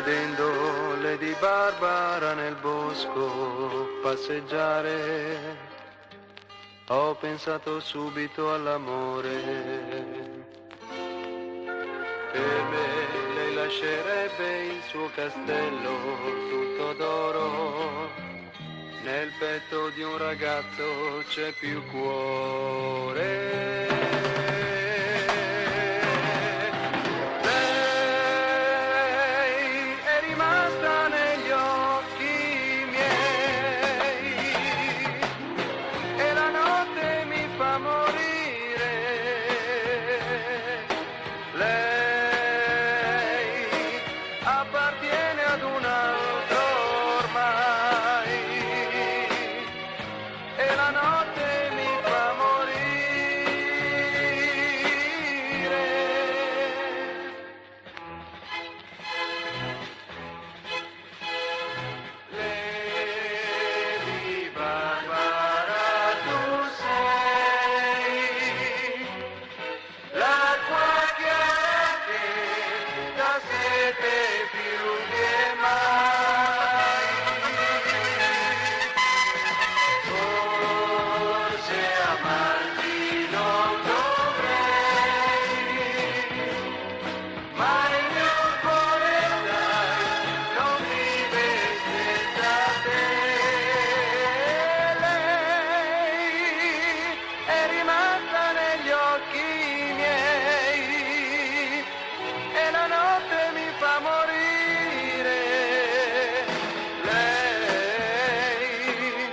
vedendo Lady Barbara nel bosco passeggiare, ho pensato subito all'amore. Per me lei lascerebbe il suo castello tutto d'oro, nel petto di un ragazzo c'è più cuore. Lei è rimasta negli occhi miei e la notte mi fa morire. Lei appartiene ad un altro ormai e la notte mi fa morire. Lady Barbara, tu sei l'acqua chiara che dà sete più che mai. Forse amarti non dovrei, ma il mio cuore dai non vive senza te. Lei è rimasta negli occhi miei e la notte mi fa morire. Lei